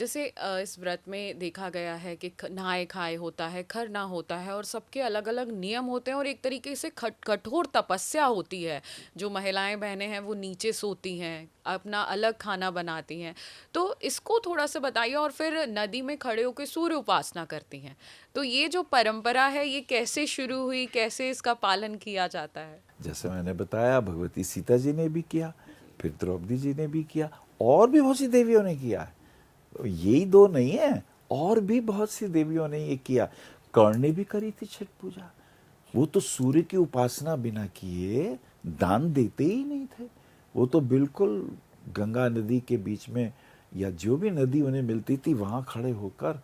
जैसे इस व्रत में देखा गया है कि नहाए खाए होता है, खरना होता है और सबके अलग अलग नियम होते हैं और एक तरीके से कठोर तपस्या होती है। जो महिलाएं बहनें हैं वो नीचे सोती हैं, अपना अलग खाना बनाती हैं। तो इसको थोड़ा सा बताइए। और फिर नदी में खड़े होकर सूर्य उपासना करती हैं। तो ये जो परंपरा है ये कैसे शुरू हुई, कैसे इसका पालन किया जाता है? जैसे मैंने बताया, भगवती सीता जी ने भी किया, जी। फिर द्रौपदी जी ने भी किया, और भी बहुत सी देवियों ने किया है। तो यही दो नहीं है, और भी बहुत सी देवियों ने ये किया। कर्ण ने भी करी थी छठ पूजा। वो तो सूर्य की उपासना बिना किए दान देते ही नहीं थे। वो तो बिल्कुल गंगा नदी के बीच में या जो भी नदी उन्हें मिलती थी वहां खड़े होकर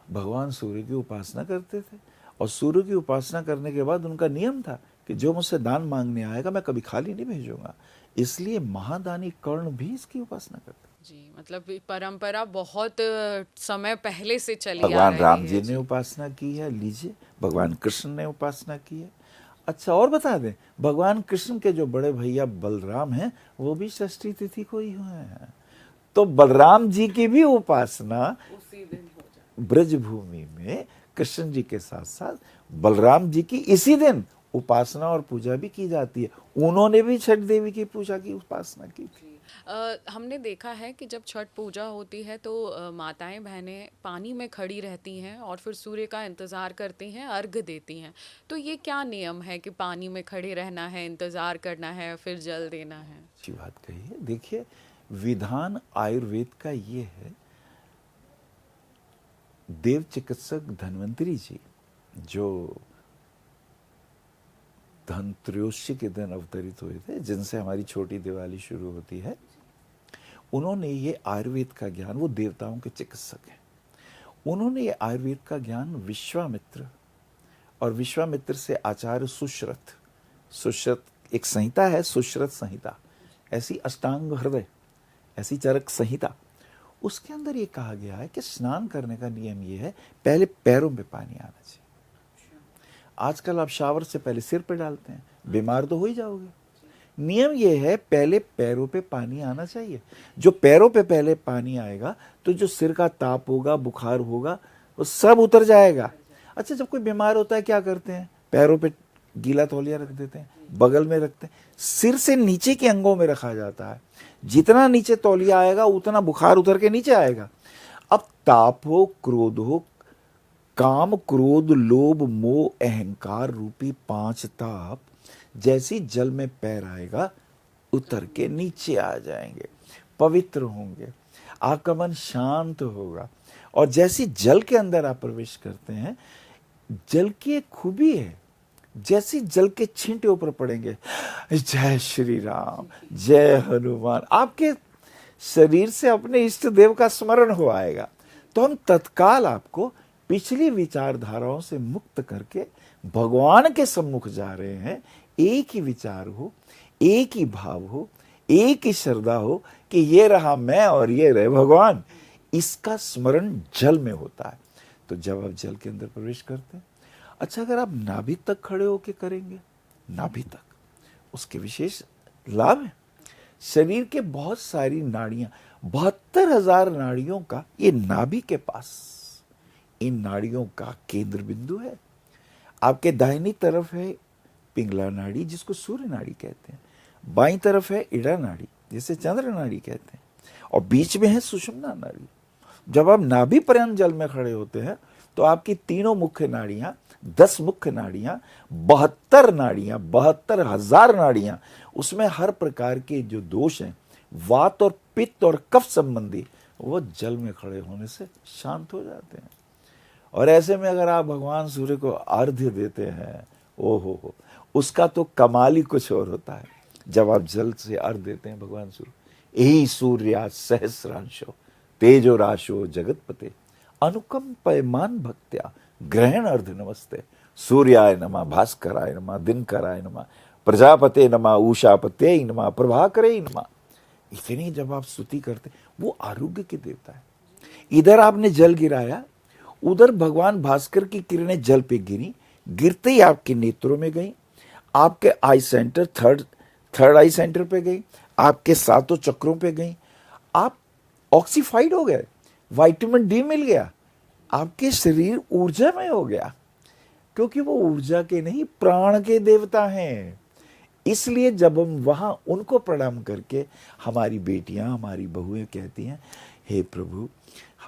भगवान सूर्य की उपासना करते थे। और सूर्य की उपासना करने के बाद उनका नियम था कि जो मुझसे दान मांगने आएगा मैं कभी खाली नहीं भेजूंगा। इसलिए महादानी कर्ण भी इसकी उपासना करते। जी, मतलब ये परंपरा बहुत समय पहले से चली आ भगवान रही राम है। जी ने जी। उपासना की है, लीजिए। भगवान कृष्ण ने उपासना की है। अच्छा, और बता दें, भगवान कृष्ण के जो बड़े भैया बलराम हैं वो भी षष्ठी तिथि को ही हुए हैं। तो बलराम जी की भी उपासना उसी दिन हो जाए। ब्रज भूमि में कृष्ण जी के साथ साथ बलराम जी की इसी दिन उपासना और पूजा भी की जाती है। उन्होंने भी छठ देवी की पूजा की उपासना की थी। जी। हमने देखा है कि जब छठ पूजा होती है तो माताएं बहनें पानी में खड़ी रहती हैं और फिर सूर्य का इंतज़ार करती हैं, अर्घ देती हैं। तो ये क्या नियम है कि पानी में खड़े रहना है, इंतज़ार करना है, फिर जल देना है? अच्छी बात कही है। देखिए, विधान आयुर्वेद का ये है। देव चिकित्सक धन्वंतरी जी, जो धनत्रयोदशी के दिन अवतरित हुए थे, जिनसे हमारी छोटी दिवाली शुरू होती है, उन्होंने ये आयुर्वेद का ज्ञान, वो देवताओं के चिकित्सक हैं, उन्होंने ये आयुर्वेद का ज्ञान विश्वामित्र और विश्वामित्र से आचार्य सुश्रत, सुश्रत एक संहिता है, सुश्रत संहिता, ऐसी अष्टांग हृदय, ऐसी चरक संहिता, उसके अंदर ये कहा गया है कि स्नान करने का नियम ये है, पहले पैरों में पानी आना चाहिए। आजकल आप शावर से पहले सिर पे डालते हैं, बीमार तो हो ही जाओगे। नियम ये है, पहले पैरों पे पानी आना चाहिए। जो पैरों पे पहले पानी आएगा तो जो सिर का ताप होगा, बुखार होगा, वो सब उतर जाएगा। अच्छा, जब कोई बीमार होता है क्या करते हैं? पैरों पे गीला तौलिया रख देते हैं, बगल में रखते हैं, सिर से नीचे के अंगों में रखा जाता है। जितना नीचे तौलिया आएगा उतना बुखार उतर के नीचे आएगा। अब ताप हो, क्रोध हो, काम क्रोध लोभ मोह अहंकार रूपी 5 ताप जैसी जल में पैर आएगा उतर के नीचे आ जाएंगे, पवित्र होंगे, आपका मन शांत होगा। और जैसी जल के अंदर आप प्रवेश करते हैं, जल की एक खूबी है, जैसी जल के छींटे ऊपर पड़ेंगे, जय श्री राम, जय हनुमान, आपके शरीर से अपने इष्ट देव का स्मरण हो आएगा। तो हम तत्काल आपको पिछली विचारधाराओं से मुक्त करके भगवान के सम्मुख जा रहे हैं। एक ही विचार हो, एक ही भाव हो, एक ही श्रद्धा हो कि ये रहा मैं और ये रहे भगवान। इसका स्मरण जल में होता है। तो जब आप जल के अंदर प्रवेश करते हैं, अच्छा, अगर आप नाभि तक खड़े होके करेंगे, नाभि तक, उसके विशेष लाभ है। शरीर के बहुत सारी नाड़ियां, 72,000 नाड़ियों का ये नाभि के पास, इन नाड़ियों का केंद्र बिंदु है। आपके दाहिनी तरफ है पिंगला नाड़ी, जिसको सूर्य नाड़ी कहते हैं। बाईं तरफ है इड़ा नाड़ी, जिसे चंद्र नाड़ी कहते हैं। और बीच में है सुषुम्ना नाड़ी। जब आप नाभि पर्यंत जल में खड़े होते हैं तो आपकी तीनों मुख्य नाड़ियां, 10 मुख्य नाड़ियां, 72 नाड़ियां, 72,000 नाड़ियां, उसमें हर प्रकार के जो दोष हैं, वात और पित्त और कफ संबंधी, वो जल में खड़े होने से शांत हो जाते हैं। और ऐसे में अगर आप भगवान सूर्य को अर्घ्य देते हैं, ओहो हो, उसका तो कमाल ही कुछ और होता है। जब आप जल से अर्घ्य देते हैं भगवान सूर्य, यही सूर्या सहस्रांशो तेजो राशो जगतपते अनुकंपयमान भक्त्या ग्रहण अर्ध नमस्ते सूर्याय नमः भास्कराय नमः दिनकराय नमः प्रजापते नमः उषापते नमः प्रभाकरे नमः। इतनी जब आप स्तुति करते, वो आरोग्य के देवता है। इधर आपने जल गिराया, उधर भगवान भास्कर की किरणें जल पे गिरी, गिरते ही आपके नेत्रों में गई, आपके आई सेंटर, थर्ड आई सेंटर पे गई, आपके सातों चक्रों पे गई, आप ऑक्सीफाइड हो गए। विटामिन डी मिल गया, आपके शरीर ऊर्जामय हो गया, क्योंकि वो ऊर्जा के नहीं प्राण के देवता हैं। इसलिए जब हम वहां उनको प्रणाम करके, हमारी बेटियां, हमारी बहुएं कहती हैं, हे प्रभु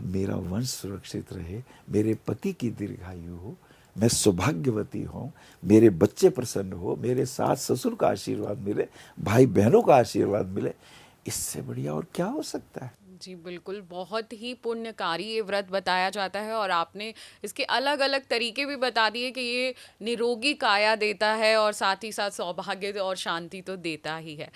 मेरा वंश सुरक्षित रहे, मेरे पति की दीर्घायु हो, मैं सौभाग्यवती हूं, मेरे बच्चे प्रसन्न हो, मेरे सास ससुर का आशीर्वाद मिले, भाई बहनों का आशीर्वाद मिले, इससे बढ़िया और क्या हो सकता है। जी बिल्कुल, बहुत ही पुण्यकारी ये व्रत बताया जाता है और आपने इसके अलग अलग तरीके भी बता दिए कि ये निरोगी काया देता है और साथ ही साथ सौभाग्य और शांति तो देता ही है।